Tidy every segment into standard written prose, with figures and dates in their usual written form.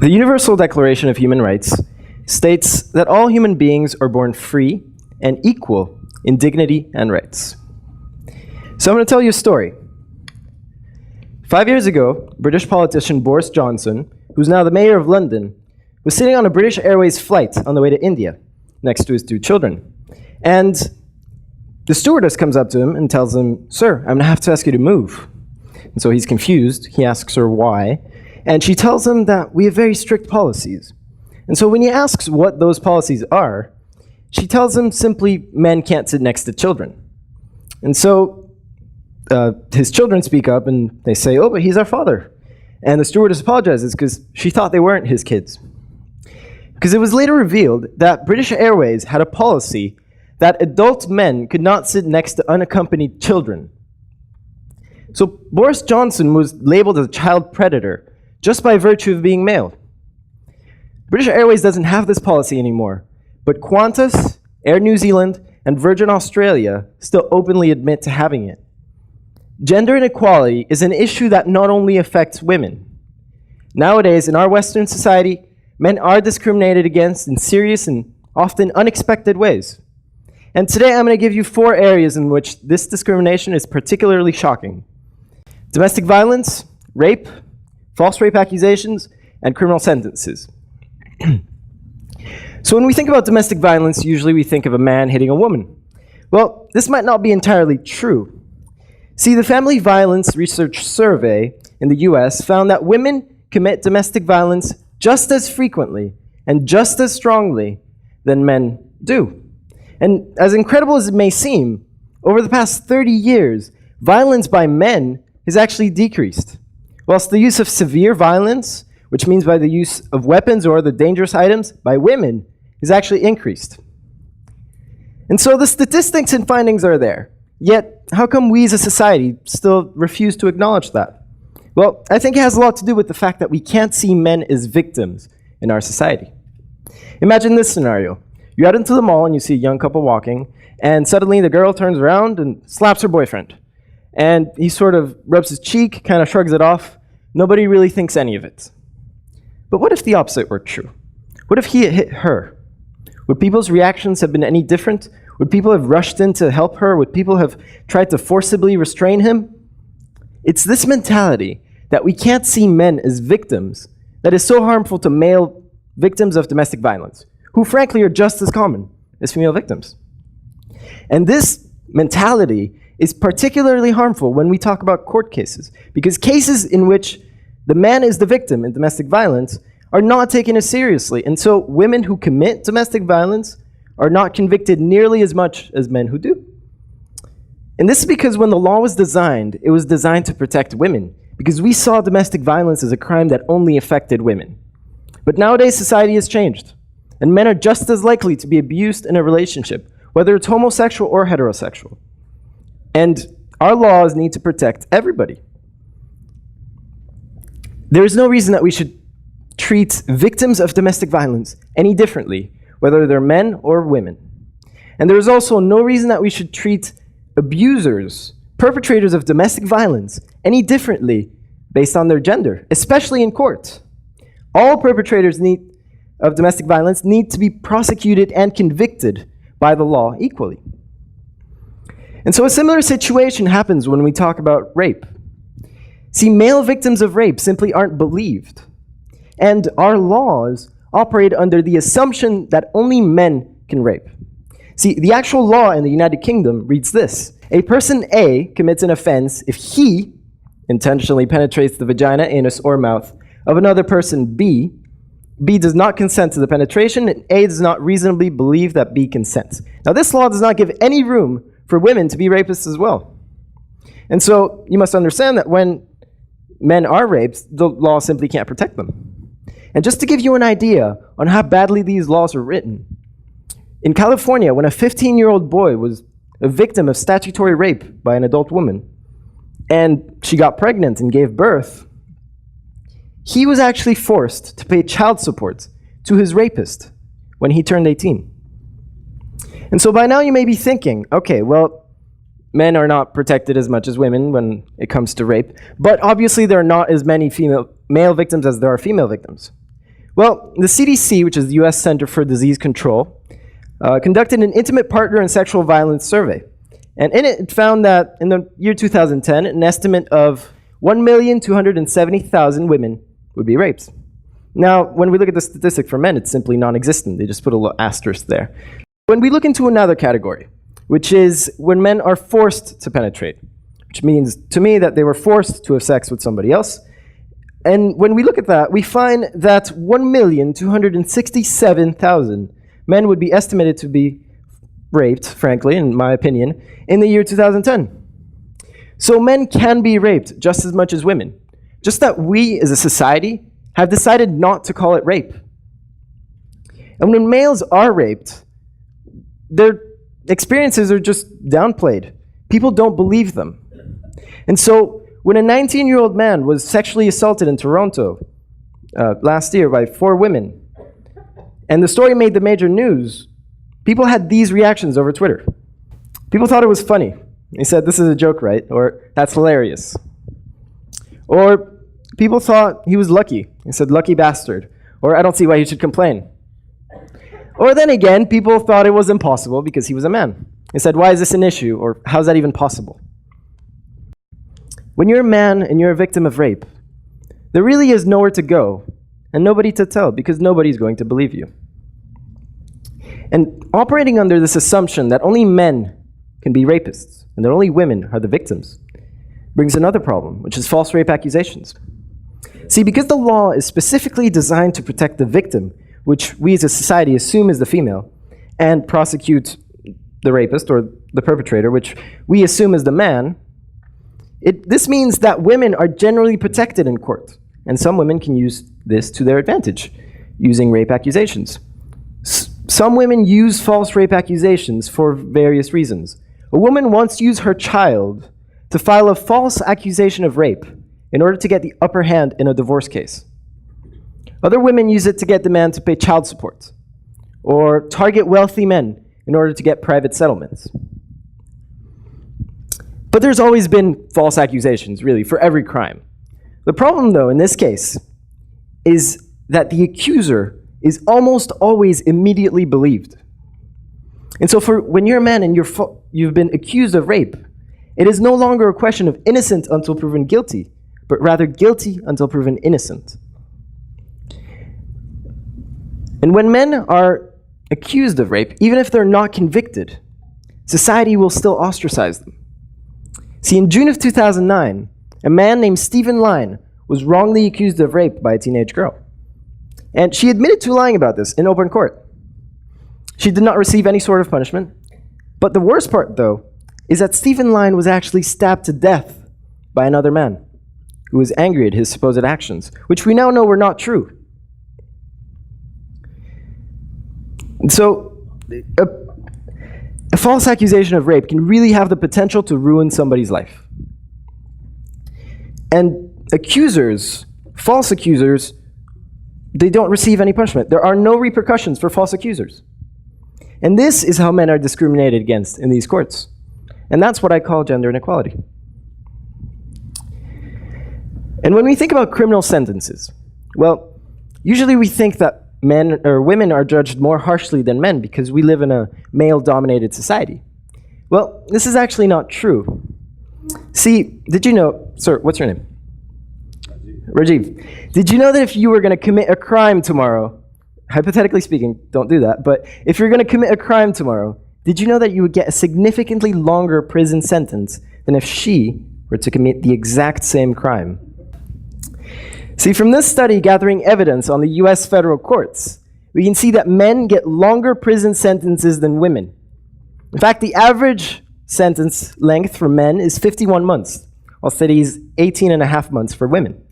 The Universal Declaration of Human Rights states that all human beings are born free and equal in dignity and rights. So I'm going to tell you a story. 5 years ago, British politician Boris Johnson, who's now the mayor of London, was sitting on a British Airways flight on the way to India, next to his 2 children. And the stewardess comes up to him and tells him, "Sir, I'm going to have to ask you to move." And so he's confused. He asks her why. And she tells him that we have very strict policies. And so when he asks what those policies are, she tells him simply, men can't sit next to children. And so his children speak up and they say, "Oh, but he's our father." And the stewardess apologizes because she thought they weren't his kids. Because it was later revealed that British Airways had a policy that adult men could not sit next to unaccompanied children. So Boris Johnson was labeled as a child predator just by virtue of being male. British Airways doesn't have this policy anymore, but Qantas, Air New Zealand, and Virgin Australia still openly admit to having it. Gender inequality is an issue that not only affects women. Nowadays, in our Western society, men are discriminated against in serious and often unexpected ways. And today I'm going to give you 4 areas in which this discrimination is particularly shocking: domestic violence, rape, false rape accusations, and criminal sentences. So when we think about domestic violence, usually we think of a man hitting a woman. Well, this might not be entirely true. See, the Family Violence Research Survey in the US found that women commit domestic violence just as frequently and just as strongly than men do. And as incredible as it may seem, over the past 30 years, violence by men has actually decreased, whilst the use of severe violence, which means by the use of weapons or other dangerous items, by women, is actually increased. And so the statistics and findings are there. Yet, how come we as a society still refuse to acknowledge that? Well, I think it has a lot to do with the fact that we can't see men as victims in our society. Imagine this scenario. You're out into the mall and you see a young couple walking, and suddenly the girl turns around and slaps her boyfriend. And he sort of rubs his cheek, kind of shrugs it off. Nobody really thinks any of it. But what if the opposite were true? What if he had hit her? Would people's reactions have been any different? Would people have rushed in to help her? Would people have tried to forcibly restrain him? It's this mentality that we can't see men as victims that is so harmful to male victims of domestic violence, who frankly are just as common as female victims. And this mentality is particularly harmful when we talk about court cases, because cases in which the man is the victim in domestic violence are not taken as seriously. And so women who commit domestic violence are not convicted nearly as much as men who do. And this is because when the law was designed, it was designed to protect women, because we saw domestic violence as a crime that only affected women. But nowadays, society has changed, and men are just as likely to be abused in a relationship, whether it's homosexual or heterosexual. And our laws need to protect everybody. There is no reason that we should treat victims of domestic violence any differently, whether they're men or women. And there is also no reason that we should treat abusers, perpetrators of domestic violence, any differently based on their gender, especially in court. All perpetrators of domestic violence need to be prosecuted and convicted by the law equally. And so a similar situation happens when we talk about rape. See, male victims of rape simply aren't believed. And our laws operate under the assumption that only men can rape. See, the actual law in the United Kingdom reads this: a person A commits an offense if he intentionally penetrates the vagina, anus, or mouth of another person B. B does not consent to the penetration, and A does not reasonably believe that B consents. Now, this law does not give any room for women to be rapists as well. And so you must understand that when men are raped, the law simply can't protect them. And just to give you an idea on how badly these laws are written, in California, when a 15-year-old boy was a victim of statutory rape by an adult woman, and she got pregnant and gave birth, he was actually forced to pay child support to his rapist when he turned 18. And so by now you may be thinking, okay, well, men are not protected as much as women when it comes to rape, but obviously there are not as many male victims as there are female victims. Well, the CDC, which is the US Center for Disease Control, conducted an intimate partner and sexual violence survey. And in it, it found that in the year 2010, an estimate of 1,270,000 women would be raped. Now, when we look at the statistic for men, it's simply non-existent. They just put a little asterisk there. When we look into another category, which is when men are forced to penetrate, which means to me that they were forced to have sex with somebody else. And when we look at that, we find that 1,267,000 men would be estimated to be raped, frankly, in my opinion, in the year 2010. So men can be raped just as much as women. Just that we, as a society, have decided not to call it rape. And when males are raped, their experiences are just downplayed. People don't believe them. And so when a 19-year-old man was sexually assaulted in Toronto last year by 4 women, and the story made the major news, people had these reactions over Twitter. People thought it was funny. They said, "This is a joke, right?" Or, "That's hilarious." Or people thought he was lucky. They said, "Lucky bastard." Or, "I don't see why he should complain." Or then again, people thought it was impossible because he was a man. They said, "Why is this an issue?" Or, "How's that even possible?" When you're a man and you're a victim of rape, there really is nowhere to go and nobody to tell because nobody's going to believe you. And operating under this assumption that only men can be rapists and that only women are the victims brings another problem, which is false rape accusations. See, because the law is specifically designed to protect the victim, which we as a society assume is the female, and prosecute the rapist or the perpetrator, which we assume is the man, this means that women are generally protected in court, and some women can use this to their advantage, using rape accusations. Some women use false rape accusations for various reasons. A woman once used her child to file a false accusation of rape in order to get the upper hand in a divorce case. Other women use it to get the man to pay child support, or target wealthy men in order to get private settlements. But there's always been false accusations, really, for every crime. The problem, though, in this case, is that the accuser is almost always immediately believed. And so when you're a man and you've been accused of rape, it is no longer a question of innocent until proven guilty, but rather guilty until proven innocent. And when men are accused of rape, even if they're not convicted, society will still ostracize them. See, in June of 2009, a man named Stephen Line was wrongly accused of rape by a teenage girl. And she admitted to lying about this in open court. She did not receive any sort of punishment. But the worst part, though, is that Stephen Line was actually stabbed to death by another man who was angry at his supposed actions, which we now know were not true. And so, a false accusation of rape can really have the potential to ruin somebody's life. And accusers, false accusers, they don't receive any punishment. There are no repercussions for false accusers. And this is how men are discriminated against in these courts. And that's what I call gender inequality. And when we think about criminal sentences, well, usually we think that men or women are judged more harshly than men because we live in a male-dominated society. Well, this is actually not true. See, did you know, sir, what's your name? Rajiv. Did you know that if you were going to commit a crime tomorrow, hypothetically speaking, don't do that, but if you're going to commit a crime tomorrow, did you know that you would get a significantly longer prison sentence than if she were to commit the exact same crime? See, from this study gathering evidence on the US federal courts, we can see that men get longer prison sentences than women. In fact, the average sentence length for men is 51 months, while it is 18 and a half months for women.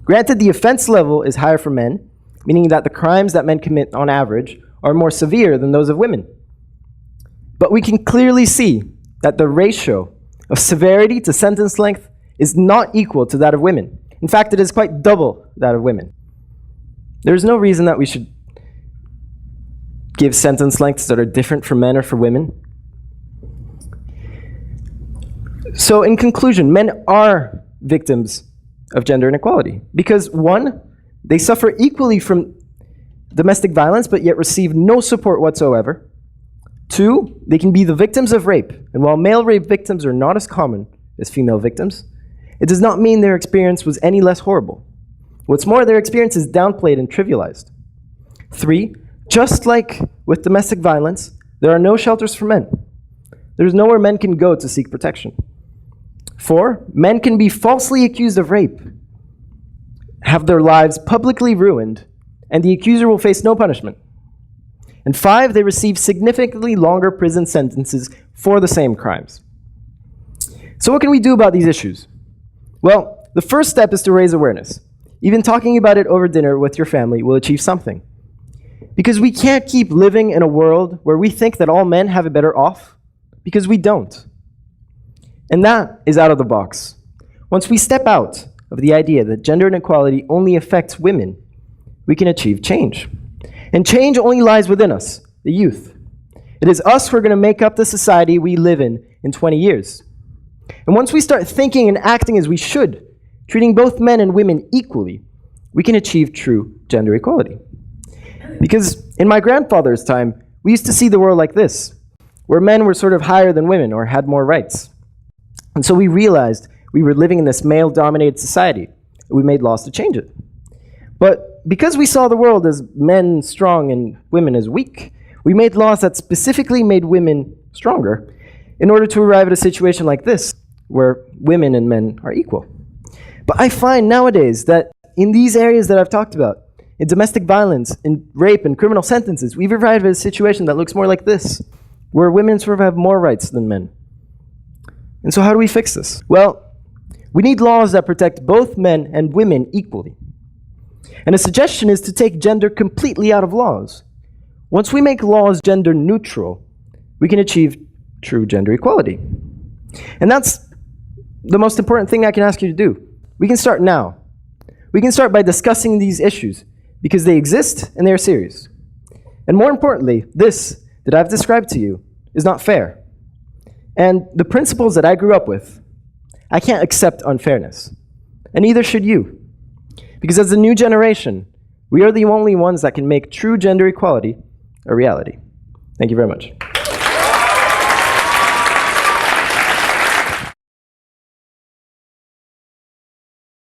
Granted, the offense level is higher for men, meaning that the crimes that men commit on average are more severe than those of women. But we can clearly see that the ratio of severity to sentence length is not equal to that of women. In fact, it is quite double that of women. There's no reason that we should give sentence lengths that are different for men or for women. So in conclusion, men are victims of gender inequality because, one, they suffer equally from domestic violence but yet receive no support whatsoever. 2, they can be the victims of rape. And while male rape victims are not as common as female victims, it does not mean their experience was any less horrible. What's more, their experience is downplayed and trivialized. 3, just like with domestic violence, there are no shelters for men. There's nowhere men can go to seek protection. 4, men can be falsely accused of rape, have their lives publicly ruined, and the accuser will face no punishment. And 5, they receive significantly longer prison sentences for the same crimes. So what can we do about these issues? Well, the first step is to raise awareness. Even talking about it over dinner with your family will achieve something. Because we can't keep living in a world where we think that all men have it better off, because we don't. And that is out of the box. Once we step out of the idea that gender inequality only affects women, we can achieve change. And change only lies within us, the youth. It is us who are going to make up the society we live in 20 years. And once we start thinking and acting as we should, treating both men and women equally, we can achieve true gender equality. Because in my grandfather's time, we used to see the world like this, where men were sort of higher than women or had more rights. And so we realized we were living in this male-dominated society, and we made laws to change it. But because we saw the world as men strong and women as weak, we made laws that specifically made women stronger in order to arrive at a situation like this, where women and men are equal. But I find nowadays that in these areas that I've talked about, in domestic violence, in rape, and criminal sentences, we've arrived at a situation that looks more like this, where women sort of have more rights than men. And so how do we fix this? Well, we need laws that protect both men and women equally. And a suggestion is to take gender completely out of laws. Once we make laws gender neutral, we can achieve true gender equality. And that's the most important thing I can ask you to do. We can start now. We can start by discussing these issues because they exist and they are serious. And more importantly, this that I've described to you is not fair. And the principles that I grew up with, I can't accept unfairness. And neither should you. Because as a new generation, we are the only ones that can make true gender equality a reality. Thank you very much.